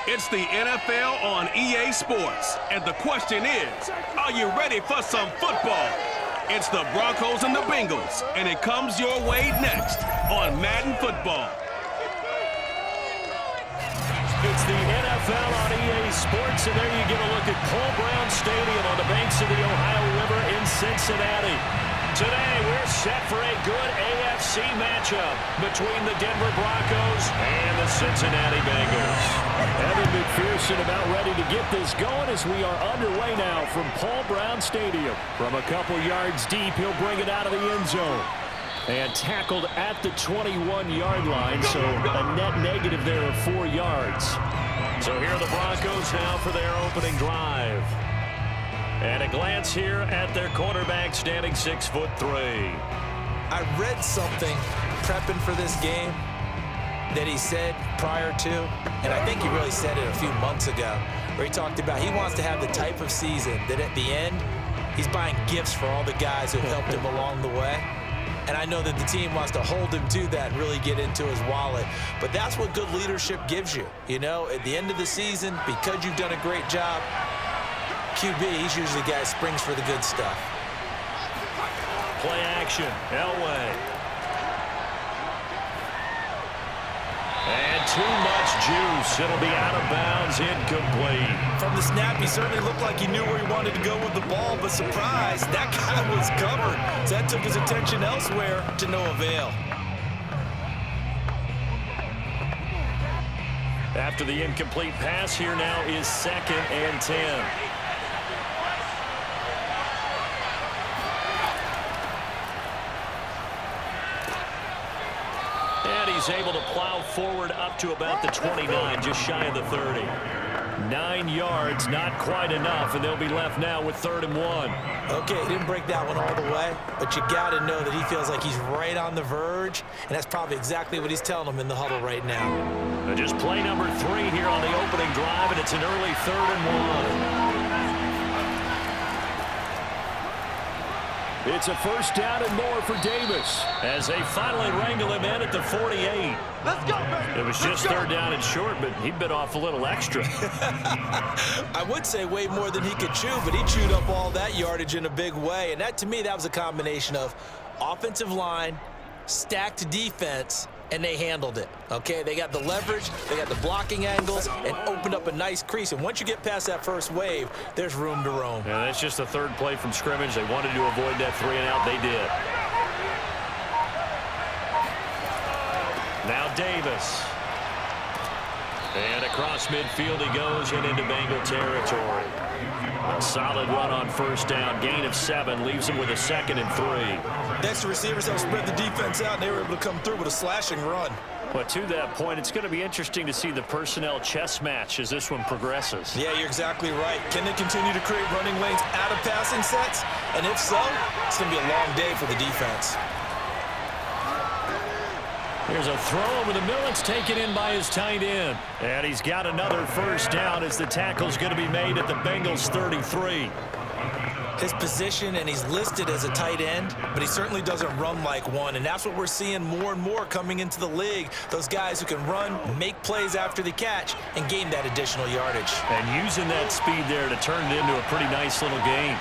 It's the NFL on EA Sports, and the question is, are you ready for some football? It's the Broncos and the Bengals, and it comes your way next on Madden Football. It's the NFL on EA Sports, and there you get a look at Paul Brown Stadium on the banks of the Ohio River in Cincinnati. Today, we're set for a good AFC matchup between the Denver Broncos and the Cincinnati Bengals. Evan McPherson about ready to get this going as we are underway now from Paul Brown Stadium. From a couple yards deep, he'll bring it out of the end zone. And tackled at the 21-yard line, so a net negative there of 4 yards. So here are the Broncos now for their opening drive. And a glance here at their quarterback standing 6'3". I read something prepping for this game that he said prior to, and I think he really said it a few months ago, where he talked about he wants to have the type of season that at the end, he's buying gifts for all the guys who helped him along the way. And I know that the team wants to hold him to that and really get into his wallet. But that's what good leadership gives you. You know, at the end of the season, because you've done a great job, QB, he's usually the guy who springs for the good stuff. Play action, Elway. And too much juice. It'll be out of bounds, incomplete. From the snap, he certainly looked like he knew where he wanted to go with the ball, but surprise, that guy was covered. So that took his attention elsewhere to no avail. After the incomplete pass, here now is 2nd and 10. And he's able to plow forward up to about the 29, just shy of the 30. 9 yards, not quite enough, and they'll be left now with 3rd and 1. Okay, he didn't break that one all the way, but you got to know that he feels like he's right on the verge, and that's probably exactly what he's telling them in the huddle right now. Just play number 3 here on the opening drive, and it's an early 3rd and 1. It's a first down and more for Davis as they finally wrangle him in at the 48. Let's go, baby. It was just 3rd down and short, but he bit off a little extra. I would say way more than he could chew, but he chewed up all that yardage in a big way. And that, to me, that was a combination of offensive line, stacked defense, and they handled it, okay? They got the leverage, they got the blocking angles, and opened up a nice crease. And once you get past that first wave, there's room to roam. Yeah, that's just the 3rd play from scrimmage. They wanted to avoid that 3 and out. They did. Now Davis. And across midfield he goes and into Bengal territory. A solid run on first down. Gain of 7 leaves him with a 2nd and 3. Next, the receivers have spread the defense out, and they were able to come through with a slashing run. But to that point, it's going to be interesting to see the personnel chess match as this one progresses. Yeah, you're exactly right. Can they continue to create running lanes out of passing sets? And if so, it's going to be a long day for the defense. Here's a throw over the middle. It's taken in by his tight end. And he's got another first down as the tackle's going to be made at the Bengals 33. His position, and he's listed as a tight end, but he certainly doesn't run like one, and that's what we're seeing more and more coming into the league. Those guys who can run, make plays after the catch, and gain that additional yardage. And using that speed there to turn it into a pretty nice little gain.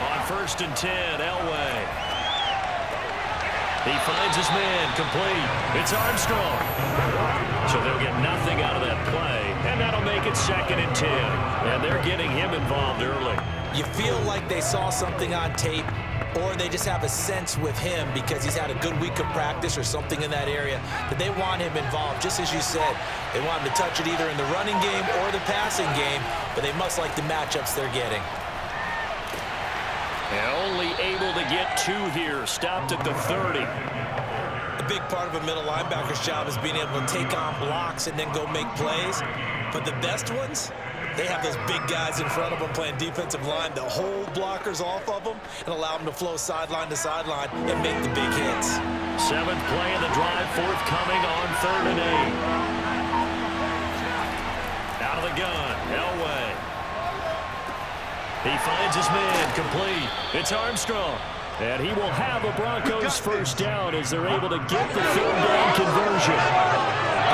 On 1st and 10, Elway. He finds his man, complete. It's Armstrong. So they'll get nothing out of that play, and that'll make it 2nd and 10. And they're getting him involved early. You feel like they saw something on tape, or they just have a sense with him because he's had a good week of practice or something in that area that they want him involved. Just as you said, they want him to touch it either in the running game or the passing game, but they must like the matchups they're getting. And only able to get 2 here. Stopped at the 30. A big part of a middle linebacker's job is being able to take on blocks and then go make plays. But the best ones, they have those big guys in front of them playing defensive line that hold blockers off of them and allow them to flow sideline to sideline and make the big hits. 7th play of the drive, forthcoming on 3rd and 8. Out of the gun, Elway. He finds his man, complete. It's Armstrong. And he will have a Broncos first down as they're able to get the 3rd down conversion.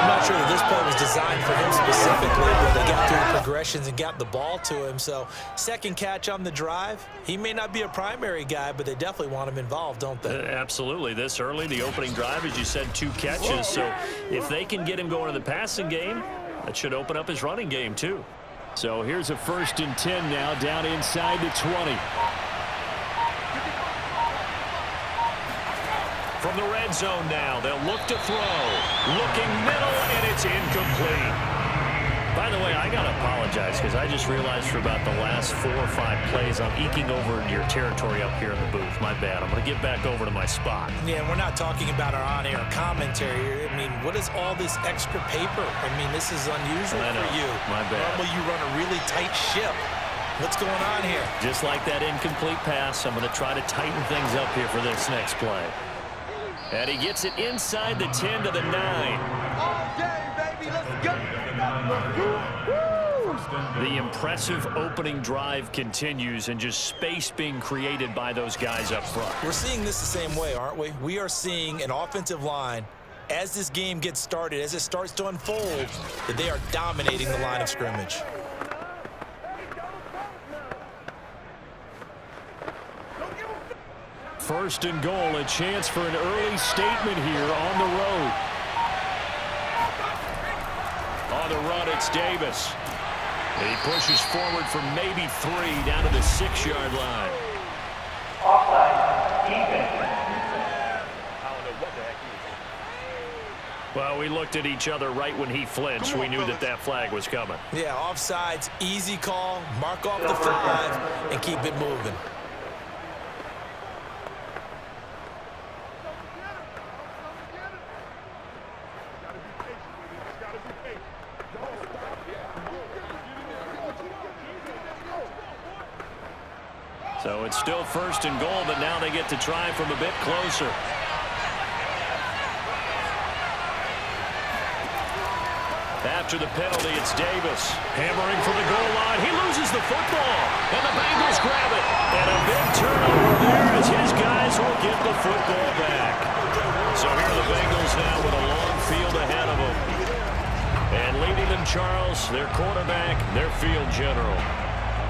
I'm not not sure that this play was designed for him specifically, but they got through the progressions and got the ball to him. So second catch on the drive. He may not be a primary guy, but they definitely want him involved, don't they? Absolutely. This early, the opening drive, as you said, 2 catches. So if they can get him going in the passing game, that should open up his running game too. So here's a 1st and 10 now, down inside the 20. From the red zone now, they'll look to throw. Looking middle, and it's incomplete. By the way, I got to apologize because I just realized for about the last 4 or 5 plays, I'm eking over into your territory up here in the booth. My bad. I'm going to get back over to my spot. Yeah, we're not talking about our on-air commentary. I mean, what is all this extra paper? I mean, this is unusual for you. My bad. Normally you run a really tight ship. What's going on here? Just like that incomplete pass, I'm going to try to tighten things up here for this next play. And he gets it inside the 10 to the 9. All day, baby, let's go. The impressive opening drive continues, and just space being created by those guys up front. We're seeing this the same way, aren't we? We are seeing an offensive line, as this game gets started, as it starts to unfold, that they are dominating the line of scrimmage. First and goal, a chance for an early statement here on the road. On the run, it's Davis. And he pushes forward for maybe 3 down to the 6-yard line. Well, we looked at each other right when he flinched. We knew that that flag was coming. Yeah, offsides, easy call, mark off the 5, and keep it moving. So it's still first and goal, but now they get to try from a bit closer. After the penalty, it's Davis. Hammering from the goal line. He loses the football, and the Bengals grab it. And a big turnover there as his guys will get the football back. So here are the Bengals now with a long field ahead of them. And leading them, Charles, their quarterback, their field general.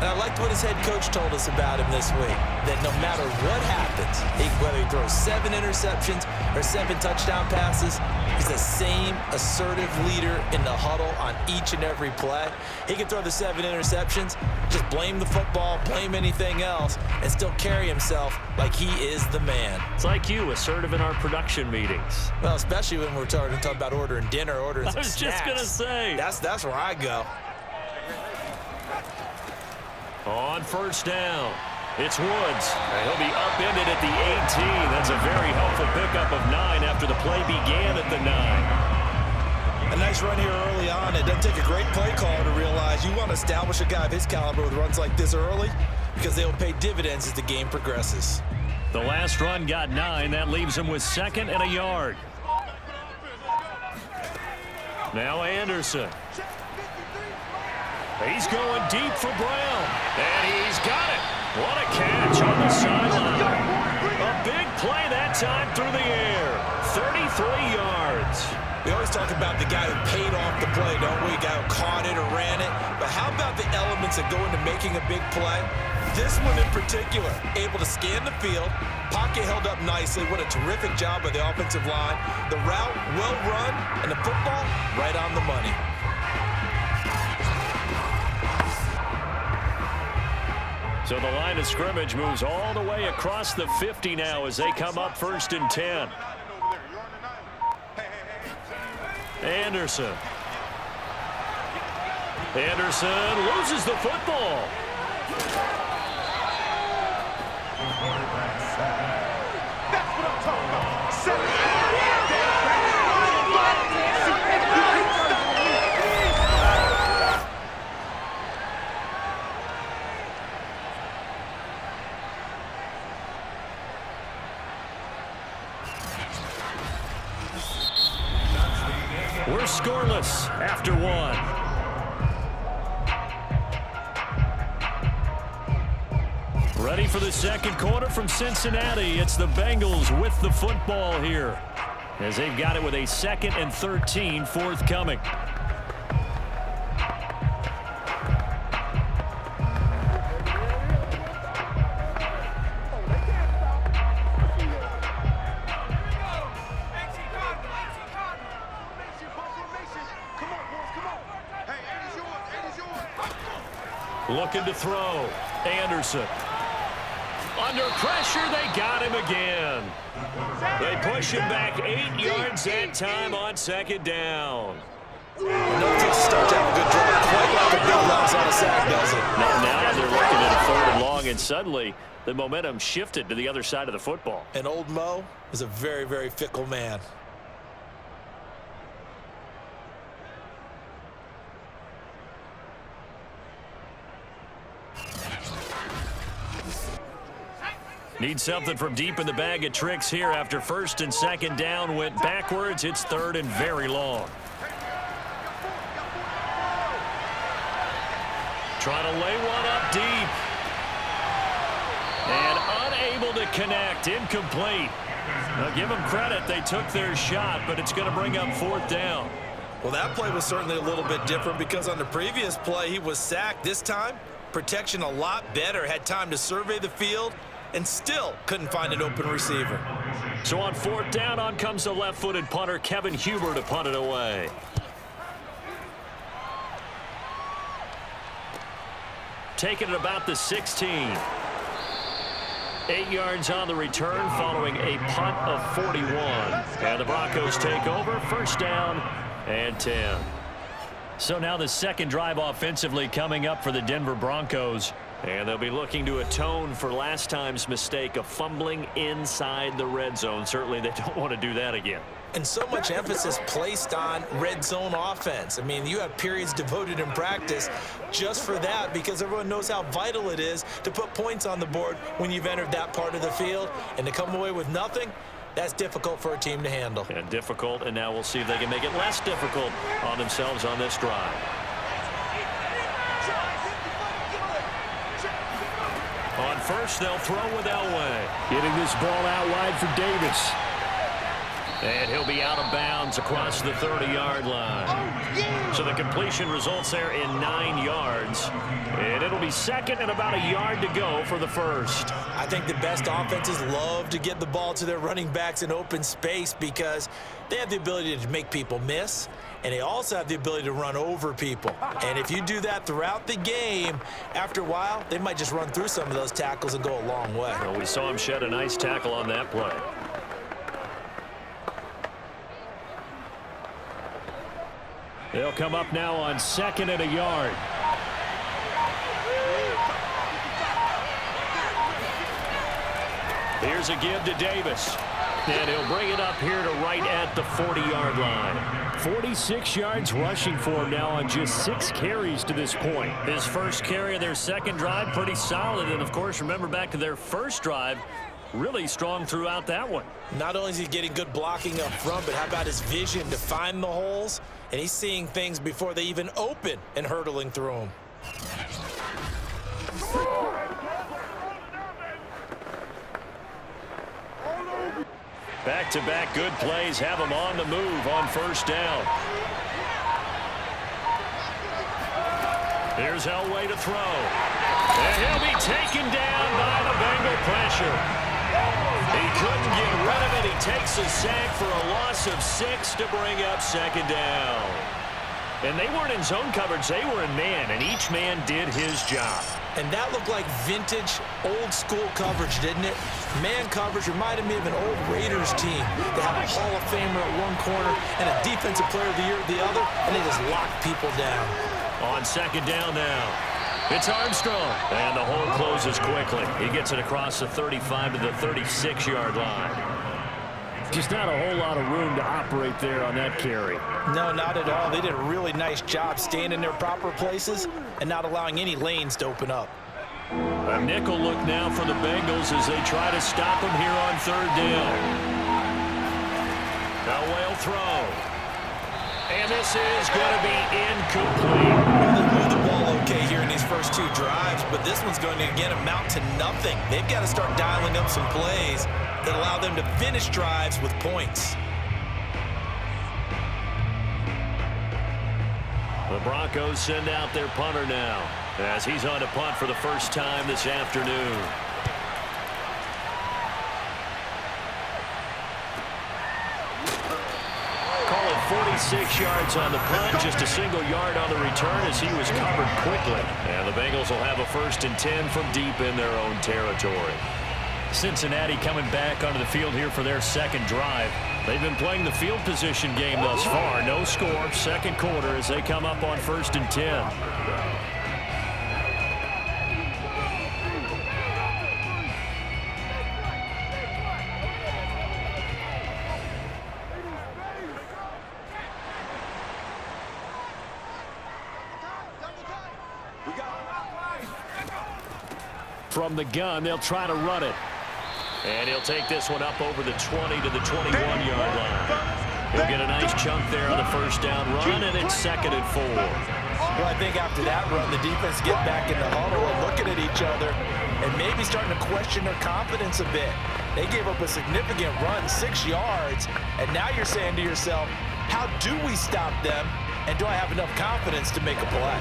And I liked what his head coach told us about him this week, that no matter what happens, whether he throws 7 interceptions or 7 touchdown passes, he's the same assertive leader in the huddle on each and every play. He can throw the 7 interceptions, just blame the football, blame anything else, and still carry himself like he is the man. It's like you, assertive in our production meetings. Well, especially when we're talking about ordering dinner, ordering some snacks. I was just going to say. That's where I go. On first down, it's Woods. And he'll be upended at the 18. That's a very helpful pickup of 9 after the play began at the 9. A nice run here early on. It doesn't take a great play caller to realize you want to establish a guy of his caliber with runs like this early because they'll pay dividends as the game progresses. The last run got 9. That leaves him with 2nd and a yard. Now Anderson. He's going deep for Brown. And he's got it. What a catch on the sideline. A big play that time through the air. 33 yards. We always talk about the guy who paid off the play, don't we? The guy who caught it or ran it. But how about the elements that go into making a big play? This one in particular, able to scan the field. Pocket held up nicely. What a terrific job by the offensive line. The route well run, and the football right on the money. So the line of scrimmage moves all the way across the 50 now as they come up 1st and 10. Anderson. Anderson loses the football. That's what I'm talking about. We're scoreless after 1. Ready for the second quarter from Cincinnati. It's the Bengals with the football here. as they've got it with a 2nd and 13 forthcoming. Looking to throw. Anderson. Under pressure, they got him again. They push him back 8 yards that time on 2nd down. Enough to start to have a good drive. Quite like a big loss on a sack, does it? Now they're looking at a 3rd and long, and suddenly the momentum shifted to the other side of the football. And old Mo is a very, very fickle man. Need something from deep in the bag of tricks here after 1st and 2nd down went backwards. It's 3rd and very long. Trying to lay one up deep. And unable to connect. Incomplete. Now give them credit. They took their shot, but it's going to bring up 4th down. Well, that play was certainly a little bit different because on the previous play, he was sacked. This time, protection a lot better. Had time to survey the field and still couldn't find an open receiver. So on 4th down, on comes the left-footed punter, Kevin Huber, to punt it away. Taking it about the 16. 8 yards on the return following a punt of 41. And the Broncos take over, 1st down and 10. So now the 2nd drive offensively coming up for the Denver Broncos. And they'll be looking to atone for last time's mistake of fumbling inside the red zone. Certainly they don't want to do that again. And so much emphasis placed on red zone offense. I mean, you have periods devoted in practice just for that because everyone knows how vital it is to put points on the board when you've entered that part of the field. And to come away with nothing, that's difficult for a team to handle. And difficult, and now we'll see if they can make it less difficult on themselves on this drive. On 1st, they'll throw with Elway. Getting this ball out wide for Davis. And he'll be out of bounds across the 30-yard line. So the completion results there in 9 yards. And it'll be 2nd and about a yard to go for the 1st. I think the best offenses love to get the ball to their running backs in open space because they have the ability to make people miss, and they also have the ability to run over people. And if you do that throughout the game, after a while, they might just run through some of those tackles and go a long way. Well, we saw him shed a nice tackle on that play. They'll come up now on 2nd and a yard. Here's a give to Davis. And he'll bring it up here to right at the 40-yard line. 46 yards rushing for him now on just 6 carries to this point. His first carry of their 2nd drive, pretty solid. And, of course, remember back to their 1st drive, really strong throughout that one. Not only is he getting good blocking up front, but how about his vision to find the holes? And he's seeing things before they even open and hurdling through them. Back-to-back good plays have him on the move on 1st down. Here's Elway to throw. And he'll be taken down by the Bengal pressure. He couldn't get rid of it. He takes a sack for a loss of 6 to bring up 2nd down. And they weren't in zone coverage. They were in man, and each man did his job. And that looked like vintage, old-school coverage, didn't it? Man coverage reminded me of an old Raiders team. They have a Hall of Famer at one corner and a Defensive Player of the Year at the other, and they just lock people down. On 2nd down now, it's Armstrong. And the hole closes quickly. He gets it across the 35 to the 36-yard line. Just not a whole lot of room to operate there on that carry. No, not at all. They did a really nice job staying in their proper places and not allowing any lanes to open up. A nickel look now for the Bengals as they try to stop him here on 3rd down. Elway will throw. And this is going to be incomplete. They moved the ball okay here in these first 2 drives, but this one's going to, again, amount to nothing. They've got to start dialing up some plays that allow them to finish drives with points. The Broncos send out their punter now as he's on to punt for the first time this afternoon. Call it 46 yards on the punt, just a single yard on the return as he was covered quickly. And the Bengals will have a 1st and 10 from deep in their own territory. Cincinnati coming back onto the field here for their second drive. They've been playing the field position game thus far. No score, second quarter as they come up on 1st and 10. From the gun, they'll try to run it. And he'll take this one up over the 20 to the 21-yard line. He'll get a nice chunk there on the first down run, and it's 2nd and 4. Well, I think after that run, the defense get back in the huddle and looking at each other and maybe starting to question their confidence a bit. They gave up a significant run, 6 yards, and now you're saying to yourself, how do we stop them, and do I have enough confidence to make a play?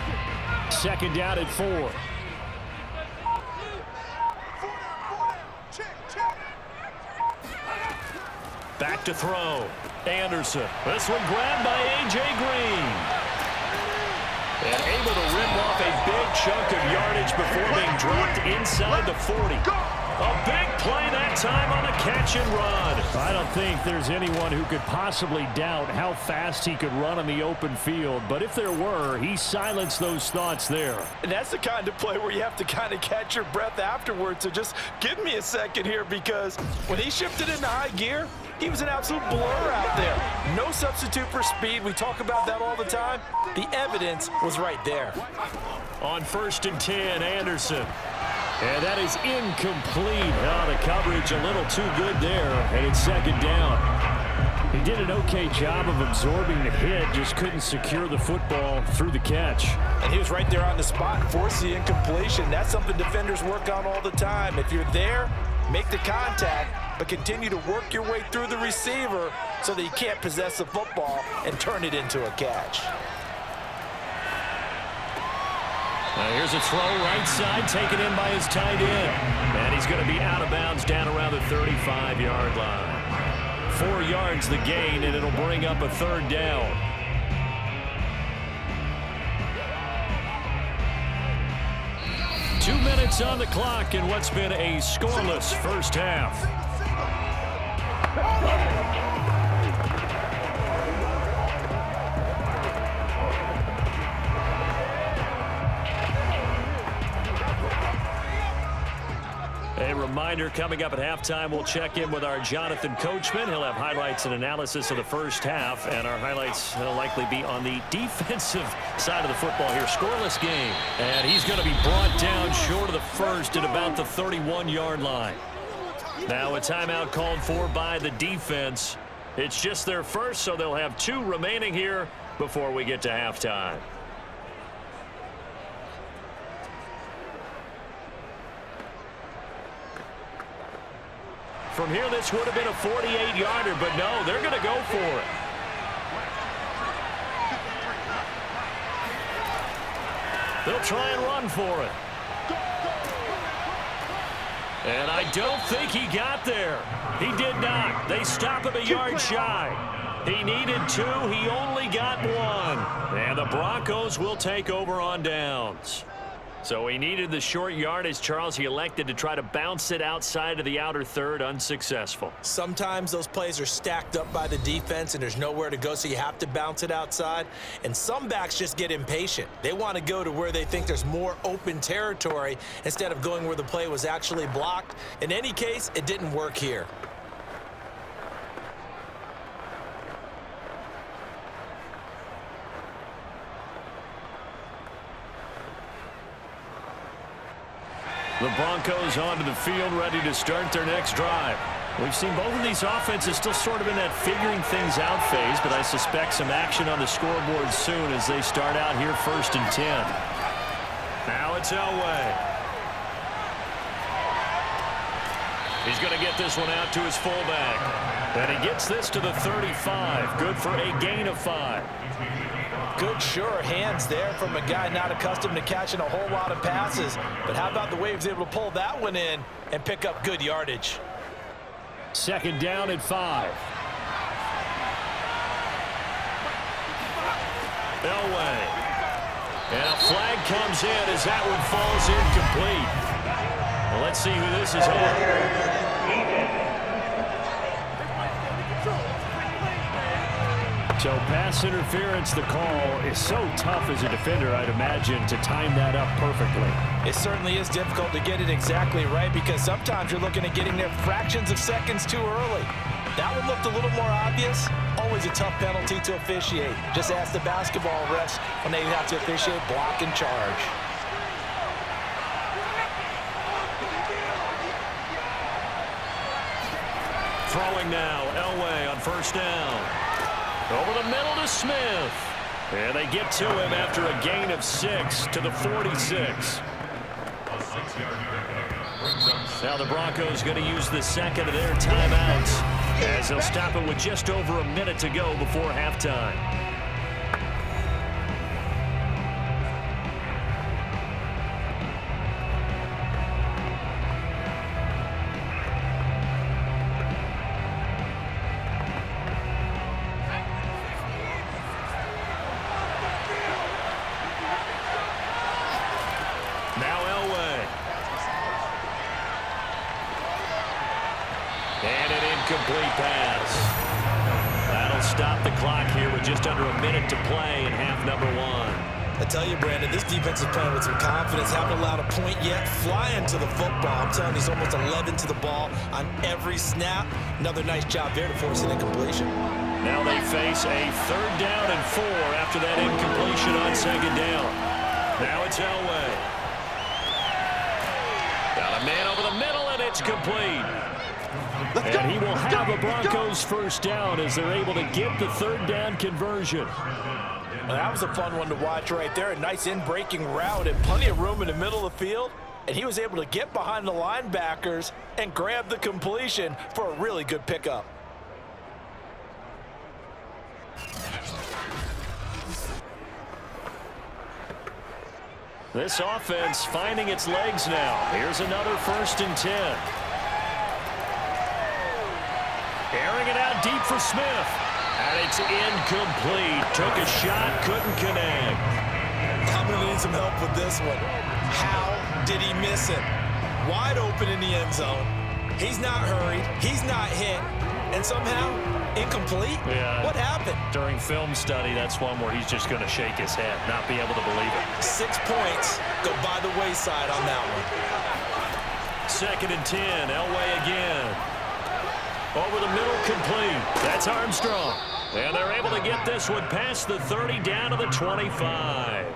2nd down and 4. Back to throw. Anderson. This one grabbed by A.J. Green. And able to rip off a big chunk of yardage before being dropped inside the 40. A big play that time on the catch and run. I don't think there's anyone who could possibly doubt how fast he could run on the open field. But if there were, he silenced those thoughts there. And that's the kind of play where you have to kind of catch your breath afterwards. So just give me a second here, because when he shifted into high gear, he was an absolute blur out there. No substitute for speed. We talk about that all the time. The evidence was right there. On 1st and 10, Anderson. And that is incomplete. Oh, the coverage a little too good there, and it's 2nd down. He did an okay job of absorbing the hit, just couldn't secure the football through the catch. And he was right there on the spot, forced the incompletion. That's something defenders work on all the time. If you're there, make the contact, but continue to work your way through the receiver so that you can't possess the football and turn it into a catch. Now here's a throw right side, taken in by his tight end. And he's going to be out of bounds down around the 35-yard line. 4 yards the gain, and it'll bring up a 3rd down. Two minutes on the clock in what's been a scoreless first half. A reminder, coming up at halftime, we'll check in with our Jonathan Coachman. He'll have highlights and analysis of the first half, and our highlights will likely be on the defensive side of the football here. Scoreless game, and he's going to be brought down short of the first at about the 31-yard line. Now a timeout called for by the defense. It's just their first, so they'll have 2 remaining here before we get to halftime. From here, this would have been a 48-yarder, but no, they're going to go for it. They'll try and run for it. And I don't think he got there. He did not. They stop him a yard shy. He needed 2. He only got 1. And the Broncos will take over on downs. So he needed the short yardage, Charles. He elected to try to bounce it outside of the outer third, unsuccessful. Sometimes those plays are stacked up by the defense and there's nowhere to go, so you have to bounce it outside. And some backs just get impatient. They want to go to where they think there's more open territory instead of going where the play was actually blocked. In any case, it didn't work here. The Broncos onto the field, ready to start their next drive. We've seen both of these offenses still sort of in that figuring things out phase, but I suspect some action on the scoreboard soon as they start out here 1st and 10. Now it's Elway. He's going to get this one out to his fullback. And he gets this to the 35. Good for a gain of 5. Good, sure hands there from a guy not accustomed to catching a whole lot of passes. But how about the way he was able to pull that one in and pick up good yardage? Second down at 5. Elway. And a flag comes in as that one falls incomplete. Well, let's see who this is on. So pass interference, the call is so tough as a defender, I'd imagine, to time that up perfectly. It certainly is difficult to get it exactly right because sometimes you're looking at getting there fractions of seconds too early. That one looked a little more obvious. Always a tough penalty to officiate. Just ask the basketball refs when they have to officiate block and charge. Throwing now, Elway on first down. Over the middle to Smith. And they get to him after a gain of 6 to the 46. Now the Broncos going to use the second of their timeouts as they'll stop it with just over a minute to go before halftime. Incomplete pass. That'll stop the clock here with just under a minute to play in half number 1. I tell you, Brandon, this defense is playing with some confidence. Haven't allowed a point yet. Flying to the football. I'm telling you, he's almost 11 to the ball on every snap. Another nice job there to force an incompletion. Now they face a 3rd down and 4 after that incompletion on 2nd down. Now it's Elway. Got a man over the middle, and it's complete. And he will have a Broncos first down as they're able to get the 3rd down conversion. Well, that was a fun one to watch right there. A nice in-breaking route and plenty of room in the middle of the field. And he was able to get behind the linebackers and grab the completion for a really good pickup. This offense finding its legs now. Here's another 1st and 10. Airing it out deep for Smith. And it's incomplete. Took a shot, couldn't connect. I'm going to need some help with this one. How did he miss it? Wide open in the end zone. He's not hurried. He's not hit. And somehow, incomplete? Yeah. What happened? During film study, that's one where he's just going to shake his head, not be able to believe it. 6 points go by the wayside on that one. 2nd and 10. Elway again. Over the middle, complete. That's Armstrong. And they're able to get this one past the 30 down to the 25.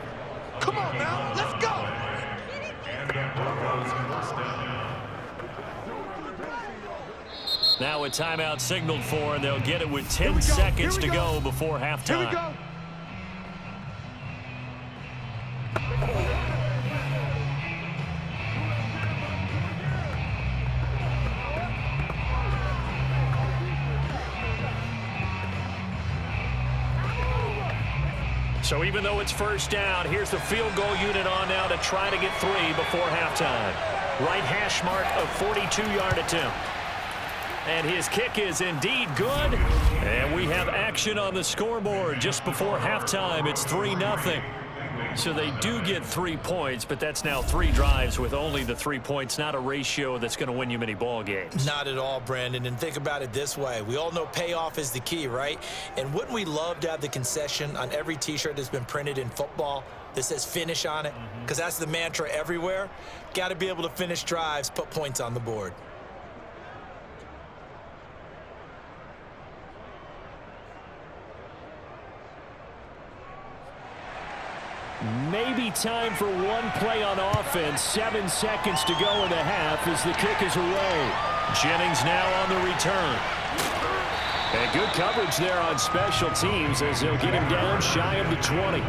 Come on now, let's go. Now a timeout signaled for, and they'll get it with 10 seconds to go before halftime. Here we go. So even though it's first down, here's the field goal unit on now to try to get 3 before halftime. Right hash mark of 42-yard attempt. And his kick is indeed good. And we have action on the scoreboard just before halftime. It's 3-0. So they do get 3 points, but that's now 3 drives with only the 3 points, not a ratio that's going to win you many ball games. Not at all, Brandon. And think about it this way. We all know payoff is the key, right? And wouldn't we love to have the concession on every T-shirt that's been printed in football that says finish on it? Because that's the mantra everywhere. Got to be able to finish drives, put points on the board. Maybe time for one play on offense. 7 seconds to go in the half as the kick is away. Jennings now on the return. And good coverage there on special teams as they'll get him down shy of the 20.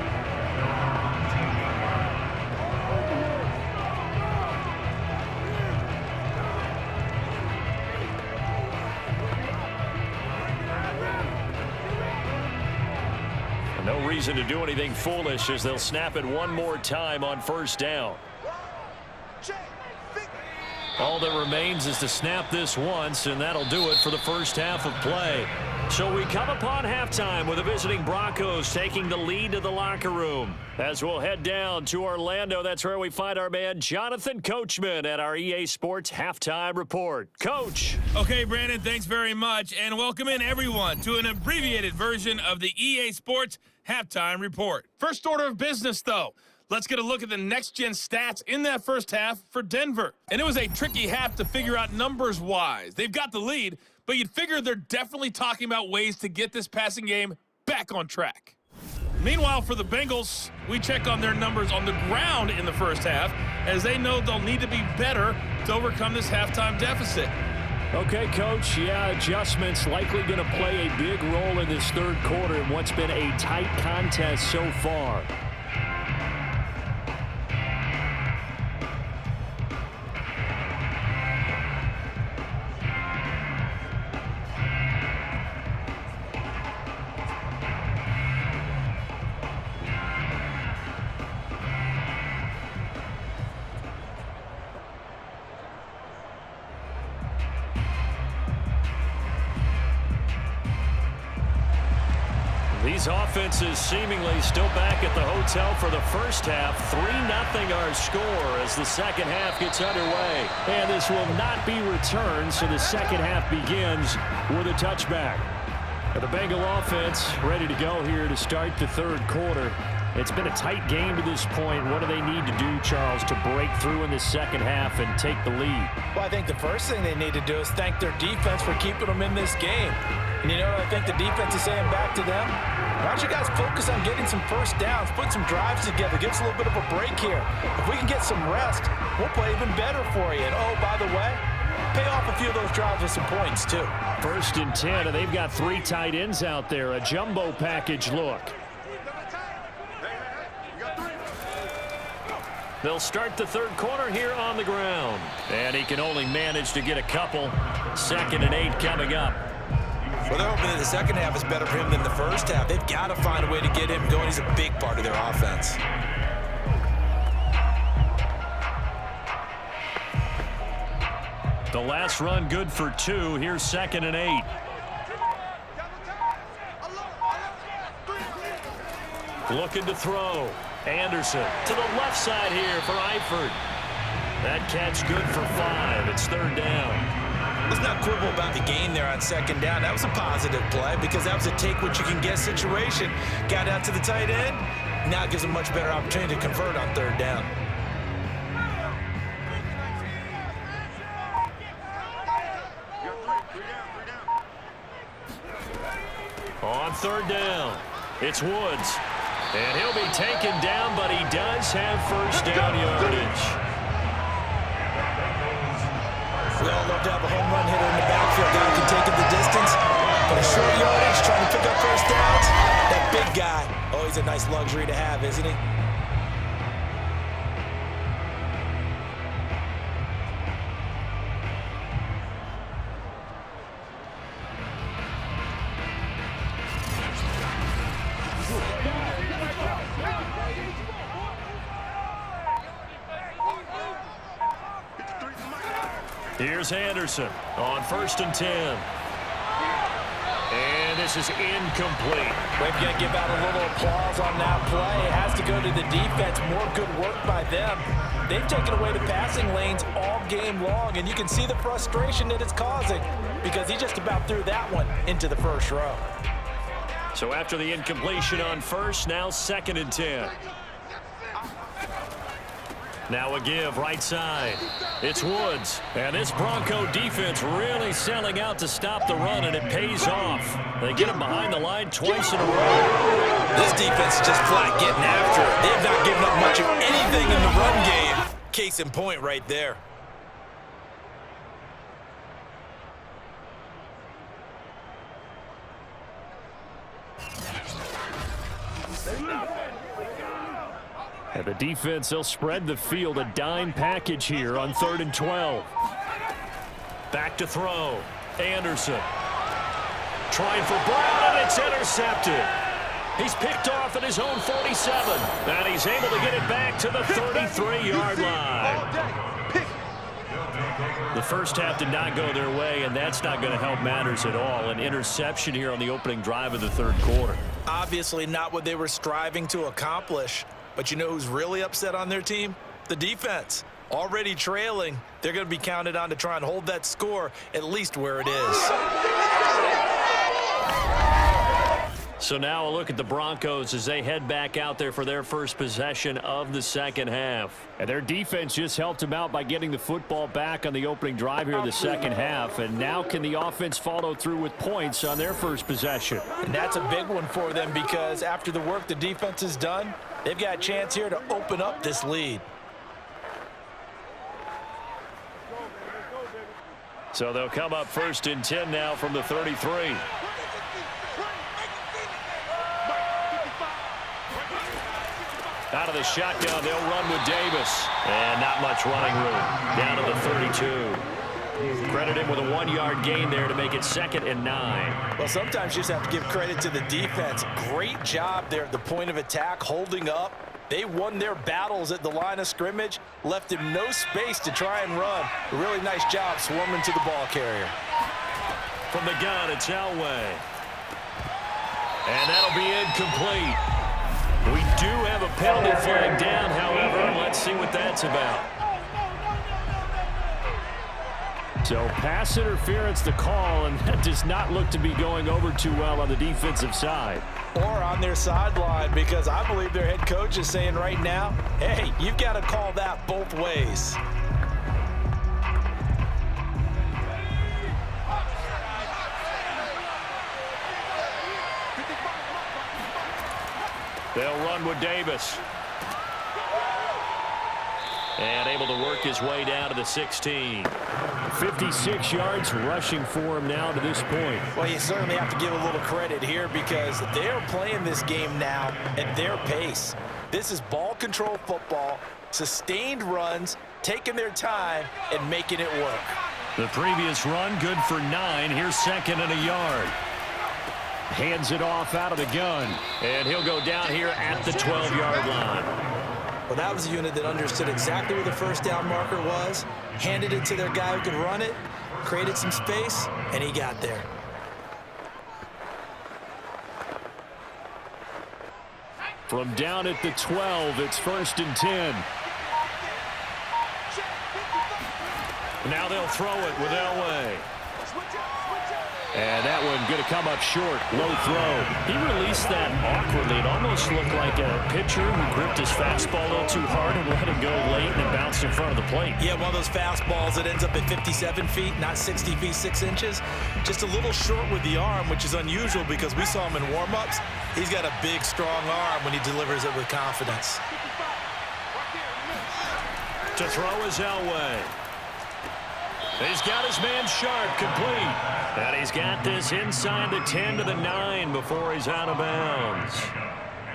reason to do anything foolish as they'll snap it one more time on first down. All that remains is to snap this once, and that'll do it for the first half of play. So we come upon halftime with the visiting Broncos taking the lead to the locker room. As we'll head down to Orlando, that's where we find our man Jonathan Coachman at our EA Sports Halftime Report. Coach. Okay, Brandon, thanks very much, and welcome in everyone to an abbreviated version of the EA Sports Halftime Report. First order of business, though. Let's get a look at the next-gen stats in that first half for Denver. And it was a tricky half to figure out numbers-wise. They've got the lead, but you'd figure they're definitely talking about ways to get this passing game back on track. Meanwhile, for the Bengals, we check on their numbers on the ground in the first half, as they know they'll need to be better to overcome this halftime deficit. Okay, Coach, yeah, adjustments likely going to play a big role in this third quarter in what's been a tight contest so far. These offenses seemingly still back at the hotel for the first half. 3-0 our score as the second half gets underway. And this will not be returned, so the second half begins with a touchback. The Bengal offense ready to go here to start the third quarter. It's been a tight game to this point. What do they need to do, Charles, to break through in the second half and take the lead? Well, I think the first thing they need to do is thank their defense for keeping them in this game. And you know what I think the defense is saying back to them? Why don't you guys focus on getting some first downs, put some drives together, give us a little bit of a break here. If we can get some rest, we'll play even better for you. And, oh, by the way, pay off a few of those drives with some points, too. 1st and 10, and they've got 3 tight ends out there. A jumbo package look. They'll start the third quarter here on the ground. And he can only manage to get a couple. 2nd and 8 coming up. Well, they're hoping that the second half is better for him than the first half. They've got to find a way to get him going. He's a big part of their offense. The last run good for 2. Here's 2nd and 8. Looking to throw. Anderson to the left side here for Eifert. That catch good for 5. It's 3rd down. Let's not quibble about the gain there on 2nd down. That was a positive play because that was a take-what-you-can-get situation. Got out to the tight end. Now it gives a much better opportunity to convert on 3rd down. On 3rd down, it's Woods. And he'll be taken down, but he does have first down yardage. We all love to have a home run hitter in the backfield. Guy can take it the distance. But a short yardage, trying to pick up first downs. That big guy. Oh, he's a nice luxury to have, isn't he? Here's Anderson on 1st and 10. And this is incomplete. We've got to give out a little applause on that play. It has to go to the defense. More good work by them. They've taken away the passing lanes all game long, and you can see the frustration that it's causing because he just about threw that one into the first row. So after the incompletion on 1st, now 2nd and 10. Now a give right side. It's Woods. And this Bronco defense really selling out to stop the run, and it pays off. They get him behind the line twice in a row. This defense is just flat getting after it. They've not given up much of anything in the run game. Case in point right there. And the defense, they'll spread the field, a dime package here on 3rd and 12. Back to throw. Anderson. Trying for Brown, and it's intercepted. He's picked off at his own 47. And he's able to get it back to the 33-yard line. The first half did not go their way, and that's not going to help matters at all. An interception here on the opening drive of the third quarter. Obviously not what they were striving to accomplish. But you know who's really upset on their team? The defense. Already trailing. They're going to be counted on to try and hold that score at least where it is. So now a look at the Broncos as they head back out there for their first possession of the second half. And their defense just helped them out by getting the football back on the opening drive here in the second half. And now can the offense follow through with points on their first possession? And that's a big one for them because after the work the defense has done, they've got a chance here to open up this lead. So they'll come up 1st and 10 now from the 33. Out of the shotgun, they'll run with Davis. And not much running room. Down to the 32. Credit him with a 1-yard gain there to make it 2nd and 9. Well, sometimes you just have to give credit to the defense. Great job there at the point of attack, holding up. They won their battles at the line of scrimmage, left him no space to try and run. A really nice job swarming to the ball carrier. From the gun, it's Elway. And that'll be incomplete. We do have a penalty flag down, however. Let's see what that's about. So pass interference the call, and that does not look to be going over too well on the defensive side. Or on their sideline, because I believe their head coach is saying right now, hey, you've got to call that both ways. They'll run with Davis. And able to work his way down to the 16. 56 yards rushing for him now to this point. Well, you certainly have to give a little credit here because they're playing this game now at their pace. This is ball control football, sustained runs, taking their time, and making it work. The previous run good for 9. Here's 2nd and a yard. Hands it off out of the gun. And he'll go down here at the 12-yard line. Well, that was a unit that understood exactly where the first down marker was, handed it to their guy who could run it, created some space, and he got there. From down at the 12, it's 1st and 10. Now they'll throw it with Elway. And that one going to come up short. Low throw. He released that awkwardly. It almost looked like a pitcher who gripped his fastball a little too hard and let it go late and it bounced in front of the plate. Yeah, one of those fastballs that ends up at 57 feet, not 60 feet, 6 inches. Just a little short with the arm, which is unusual because we saw him in warm-ups. He's got a big, strong arm when he delivers it with confidence. To throw is Elway. He's got his man sharp, complete. And he's got this inside the 10 to the 9 before he's out of bounds.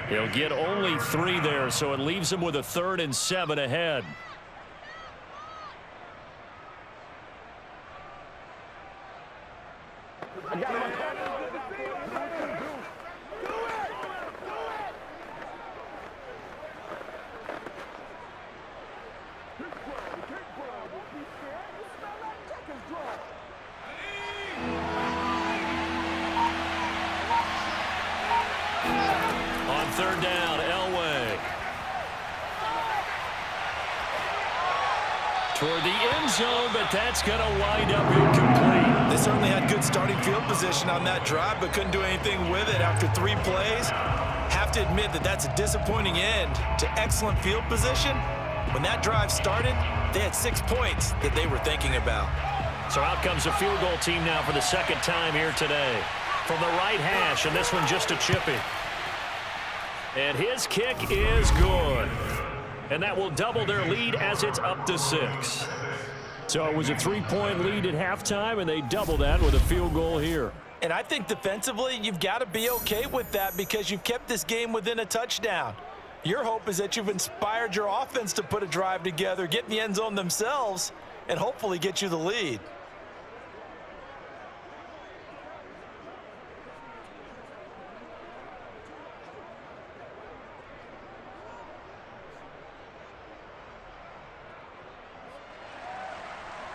He'll get only 3 there, so it leaves him with a 3rd and 7 ahead. Third down, Elway. Toward the end zone, but that's going to wind up incomplete. They certainly had good starting field position on that drive, but couldn't do anything with it after 3 plays. Have to admit that that's a disappointing end to excellent field position. When that drive started, they had 6 points that they were thinking about. So out comes a field goal team now for the 2nd time here today. From the right hash, and this one just a chippy. And his kick is good. And that will double their lead as it's up to 6. So it was a 3-point lead at halftime, and they double that with a field goal here. And I think defensively, you've got to be okay with that because you've kept this game within a touchdown. Your hope is that you've inspired your offense to put a drive together, get in the end zone themselves, and hopefully get you the lead.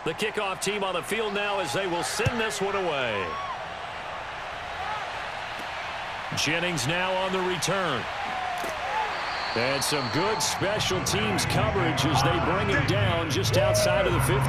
The kickoff team on the field now as they will send this one away. Jennings now on the return. And some good special teams coverage as they bring him down just outside of the 15.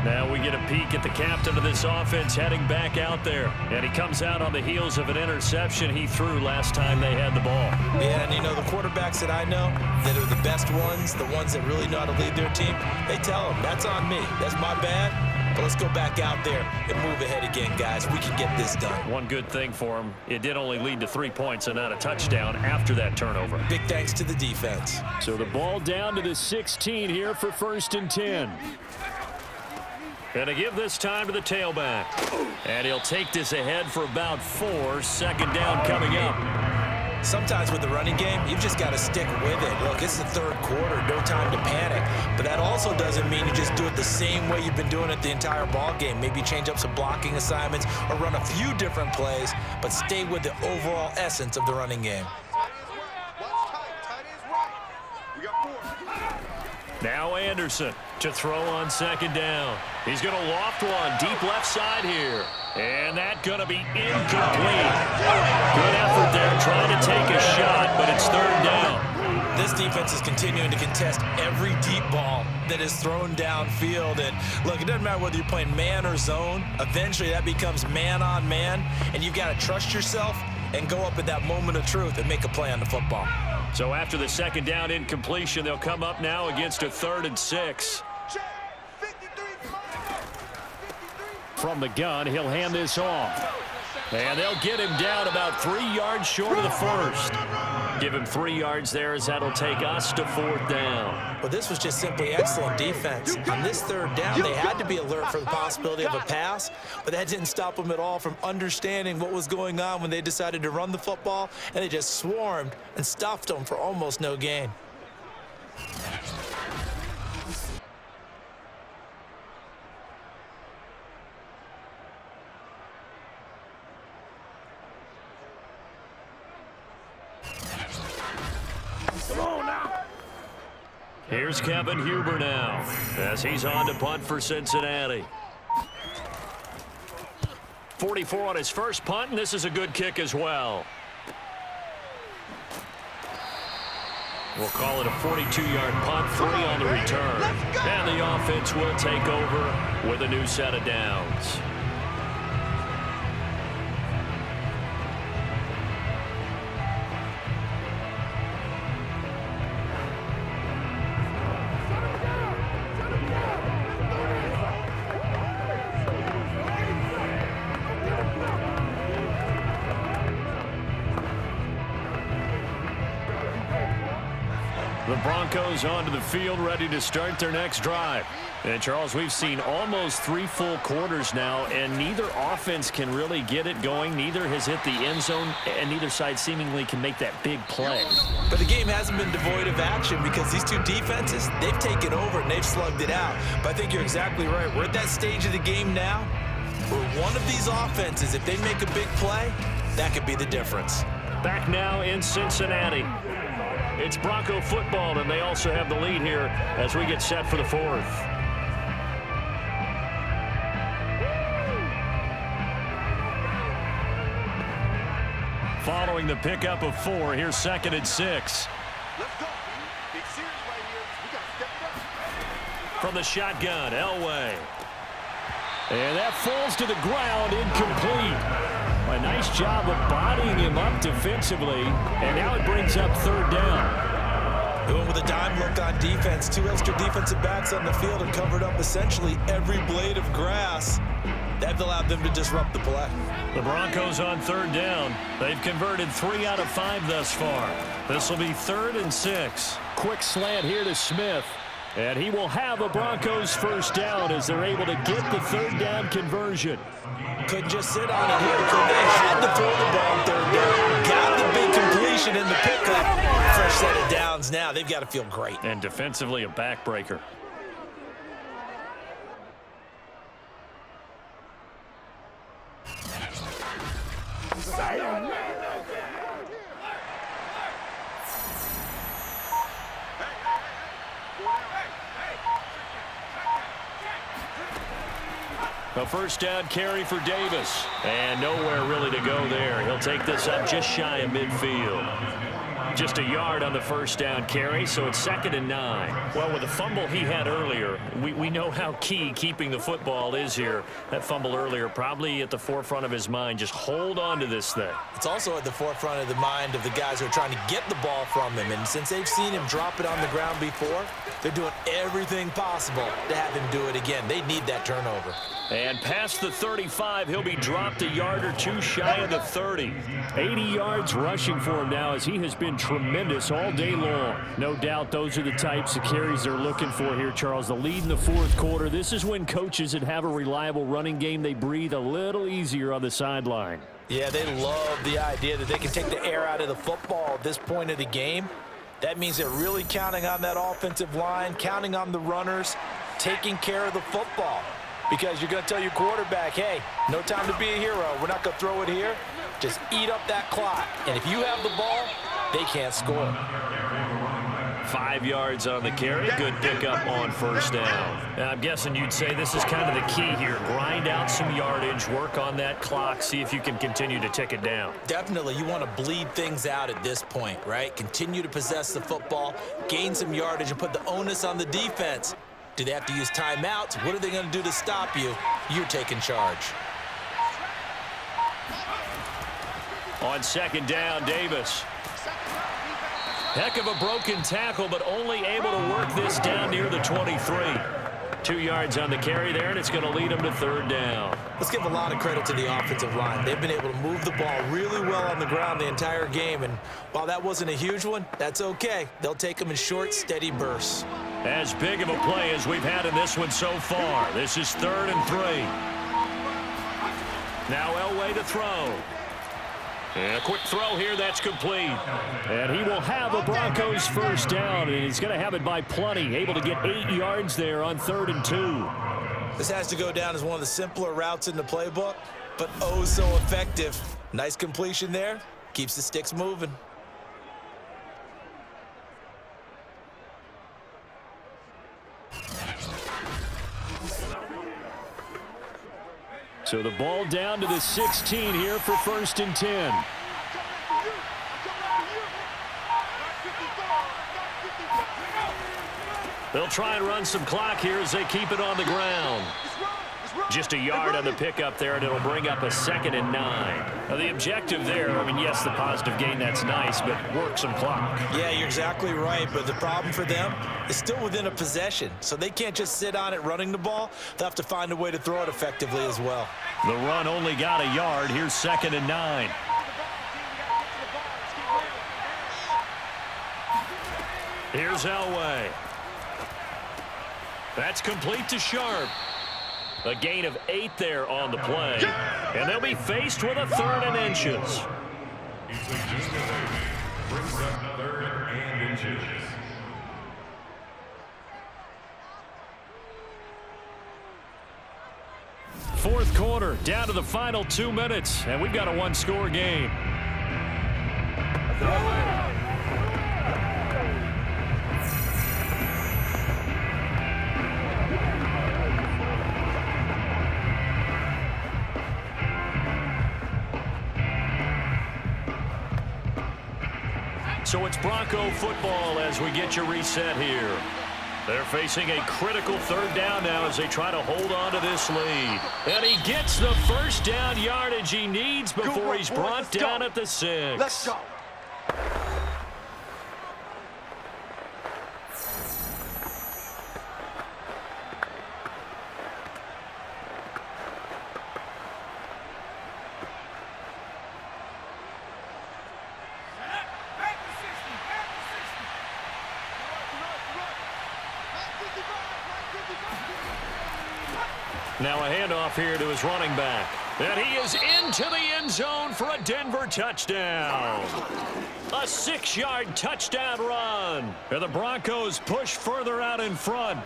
Now we get a peek at the captain of this offense heading back out there. And he comes out on the heels of an interception he threw last time they had the ball. Yeah, and you know, the quarterbacks that I know that are the best ones, the ones that really know how to lead their team, they tell them, that's on me. That's my bad. But let's go back out there and move ahead again, guys. We can get this done. One good thing for him, it did only lead to 3 points and not a touchdown after that turnover. Big thanks to the defense. So the ball down to the 16 here for 1st and 10. And to give this time to the tailback. And he'll take this ahead for about 4. 2nd down coming up. Sometimes with the running game, you've just got to stick with it. Look, it's the 3rd quarter, no time to panic. But that also doesn't mean you just do it the same way you've been doing it the entire ball game. Maybe change up some blocking assignments or run a few different plays, but stay with the overall essence of the running game. Now Anderson to throw on 2nd down. He's going to loft one deep left side here. And that's going to be incomplete. Good effort there trying to take a shot, but it's 3rd down. This defense is continuing to contest every deep ball that is thrown downfield. And look, it doesn't matter whether you're playing man or zone. Eventually that becomes man on man, and you've got to trust yourself and go up at that moment of truth and make a play on the football. So after the 2nd down incompletion, they'll come up now against a 3rd and 6. From the gun, he'll hand this off. And they'll get him down about 3 yards short of the 1st. Give him 3 yards there as that'll take us to 4th down. Well, this was just simply excellent defense. On this 3rd down, they had to be alert for the possibility of a pass, but that didn't stop them at all from understanding what was going on when they decided to run the football, and they just swarmed and stuffed them for almost no gain. Here's Kevin Huber now as he's on to punt for Cincinnati. 44 on his first punt, and this is a good kick as well. We'll call it a 42-yard punt, 3 on the return. And the offense will take over with a new set of downs. The Broncos onto the field, ready to start their next drive. And, Charles, we've seen almost 3 full quarters now, and neither offense can really get it going. Neither has hit the end zone, and neither side seemingly can make that big play. But the game hasn't been devoid of action because these two defenses, they've taken over and they've slugged it out. But I think you're exactly right. We're at that stage of the game now where one of these offenses, if they make a big play, that could be the difference. Back now in Cincinnati. It's Bronco football, and they also have the lead here as we get set for the 4th. Following the pickup of 4, here's 2nd and 6. Let's go. Big series right here. We got to step it up. From the shotgun, Elway. And that falls to the ground, incomplete. A nice job of bodying him up defensively, and now it brings up 3rd down. They went with a dime look on defense. 2 extra defensive backs on the field and covered up essentially every blade of grass. That allowed them to disrupt the play. The Broncos on 3rd down. They've converted 3 out of 5 thus far. This will be 3rd and 6. Quick slant here to Smith. And he will have a Broncos 1st down as they're able to get the 3rd down conversion. Couldn't just sit on it here. They had to throw the ball on 3rd down. Got the big completion in the pickup. Fresh set of downs now. They've got to feel great. And defensively, a backbreaker. A first down carry for Davis. And nowhere really to go there. He'll take this up just shy of midfield. Just a yard on the first down carry, so it's 2nd and 9. Well, with the fumble he had earlier, we know how key keeping the football is here. That fumble earlier probably at the forefront of his mind. Just hold on to this thing. It's also at the forefront of the mind of the guys who are trying to get the ball from him. And since they've seen him drop it on the ground before, they're doing everything possible to have him do it again. They need that turnover. And past the 35, he'll be dropped a yard or two shy of the 30. 80 yards rushing for him now as he has been tremendous all day long. No doubt those are the types of carries they're looking for here, Charles. The lead in the fourth quarter. This is when coaches that have a reliable running game, they breathe a little easier on the sideline. Yeah, they love the idea that they can take the air out of the football at this point of the game. That means they're really counting on that offensive line, counting on the runners, taking care of the football. Because you're going to tell your quarterback, hey, no time to be a hero. We're not going to throw it here. Just eat up that clock. And if you have the ball, they can't score. 5 yards on the carry. Good pickup on first down. Now, I'm guessing you'd say this is kind of the key here. Grind out some yardage, work on that clock, see if you can continue to tick it down. Definitely, you want to bleed things out at this point, right? Continue to possess the football, gain some yardage, and put the onus on the defense. Do they have to use timeouts? What are they going to do to stop you? You're taking charge. On 2nd down, Davis. Heck of a broken tackle, but only able to work this down near the 23. 2 yards on the carry there, and it's going to lead them to 3rd down. Let's give a lot of credit to the offensive line. They've been able to move the ball really well on the ground the entire game, and while that wasn't a huge one, that's okay. They'll take them in short, steady bursts. As big of a play as we've had in this one so far. This is 3rd and 3. Now Elway to throw. And a quick throw here, that's complete. And he will have a Broncos first down, and he's going to have it by plenty. Able to get 8 yards there on 3rd and 2. This has to go down as one of the simpler routes in the playbook, but oh so effective. Nice completion there. Keeps the sticks moving. So the ball down to the 16 here for 1st and 10. They'll try and run some clock here as they keep it on the ground. Just a yard on the pickup there, and it'll bring up a 2nd and 9. Now the objective there, I mean, yes, the positive gain, that's nice, but work some clock. Yeah, you're exactly right, but the problem for them is still within a possession, so they can't just sit on it running the ball. They'll have to find a way to throw it effectively as well. The run only got a yard. Here's 2nd and 9. Here's Elway. That's complete to Sharp. A gain of 8 there on the play. And they'll be faced with a 3rd and inches. Brings up 3rd and inches. Fourth quarter, down to the final 2 minutes, and we've got a one-score game. So it's Bronco football as we get you reset here. They're facing a critical 3rd down now as they try to hold on to this lead. And he gets the first down yardage he needs before he's brought down at the 6. Let's go. Now a handoff here to his running back. And he is into the end zone for a Denver touchdown. A 6-yard touchdown run. And the Broncos push further out in front.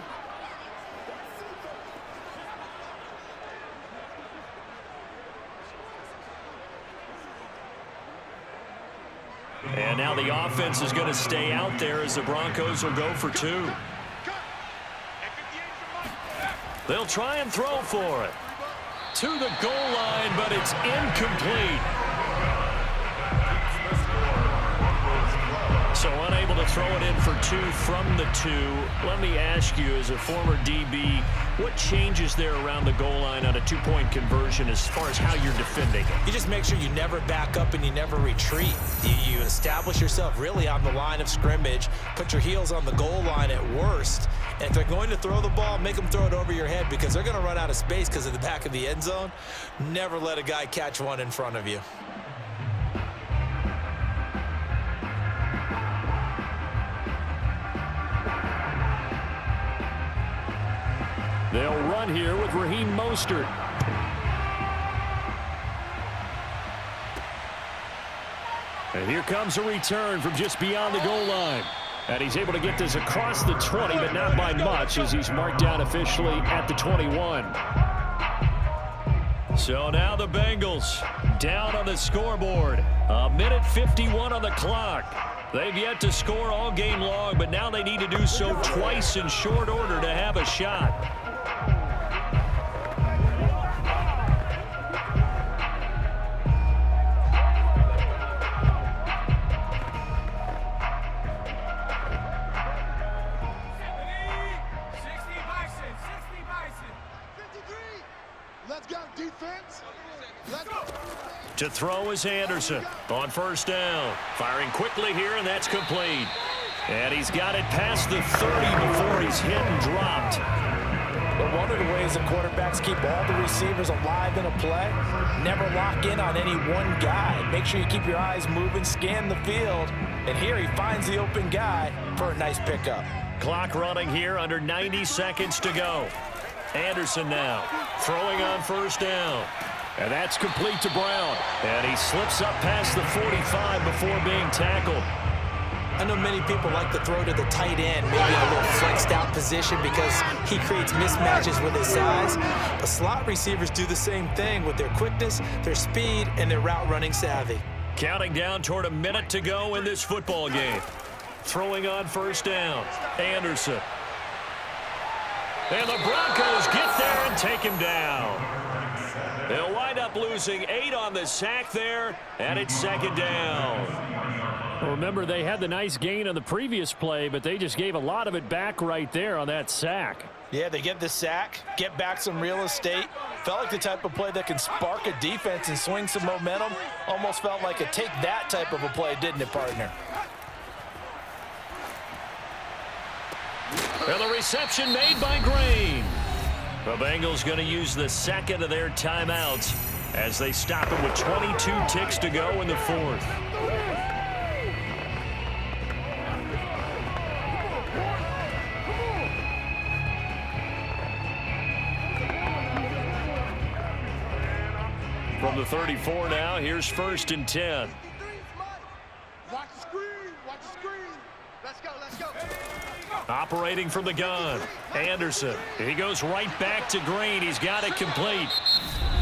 And now the offense is going to stay out there as the Broncos will go for 2. They'll try and throw for it. to the goal line, but it's incomplete. So unable to throw it in for 2 from the 2. Let me ask you, as a former DB, what changes there around the goal line on a 2-point conversion as far as how you're defending it? You just make sure you never back up and you never retreat. You establish yourself really on the line of scrimmage, put your heels on the goal line at worst, and if they're going to throw the ball, make them throw it over your head because they're going to run out of space because of the back of the end zone. Never let a guy catch one in front of you. They'll run here with Raheem Mostert. And here comes a return from just beyond the goal line. And he's able to get this across the 20, but not by much as he's marked down officially at the 21. So now the Bengals down on the scoreboard. 1:51 on the clock. They've yet to score all game long, but now they need to do so twice in short order to have a shot. Let's go, defense. Let's go. To throw is Anderson on first down. Firing quickly here, and that's complete. And he's got it past the 30 before he's hit and dropped. But one of the ways the quarterbacks keep all the receivers alive in a play, never lock in on any one guy. Make sure you keep your eyes moving, scan the field. And here he finds the open guy for a nice pickup. Clock running here, under 90 seconds to go. Anderson now throwing on first down. And that's complete to Brown. And he slips up past the 45 before being tackled. I know many people like to throw to the tight end, maybe in a little flexed out position because he creates mismatches with his size. But slot receivers do the same thing with their quickness, their speed, and their route running savvy. Counting down toward a minute to go in this football game. Throwing on first down, Anderson. And the Broncos get there and take him down. They'll wind up losing 8 on the sack there, and it's second down. Well, remember, they had the nice gain on the previous play, but they just gave a lot of it back right there on that sack. Yeah, they get the sack, get back some real estate. Felt like the type of play that can spark a defense and swing some momentum. Almost felt like a take that type of a play, didn't it, partner? And the reception made by Green. The Bengals going to use the second of their timeouts as they stop it with 22 ticks to go in the fourth. From the 34 now, here's 1st and 10. Watch the screen. Watch the screen. Let's go. Let's go. Operating from the gun, Anderson. He goes right back to Green. He's got it complete.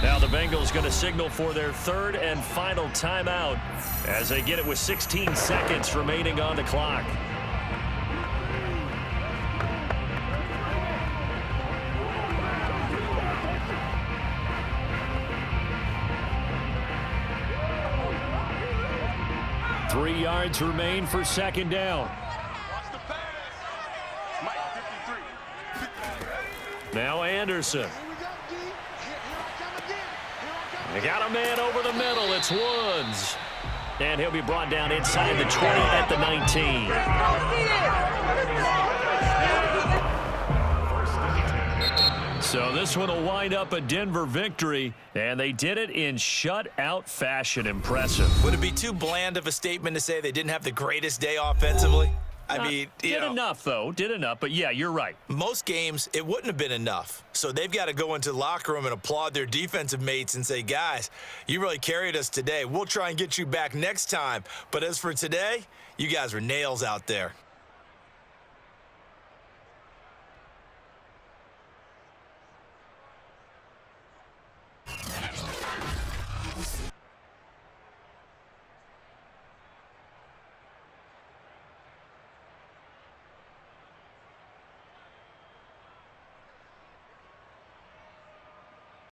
Now the Bengals going to signal for their 3rd and final timeout as they get it with 16 seconds remaining on the clock. Three yards remain for second down. Now Anderson. They got a man over the middle. It's Woods. And he'll be brought down inside the 20 at the 19. So this one will wind up a Denver victory, and they did it in shutout fashion. Impressive. Would it be too bland of a statement to say they didn't have the greatest day offensively? I mean, did enough, though. Did enough. But, yeah, you're right. Most games, it wouldn't have been enough. So they've got to go into the locker room and applaud their defensive mates and say, guys, you really carried us today. We'll try and get you back next time. But as for today, you guys were nails out there.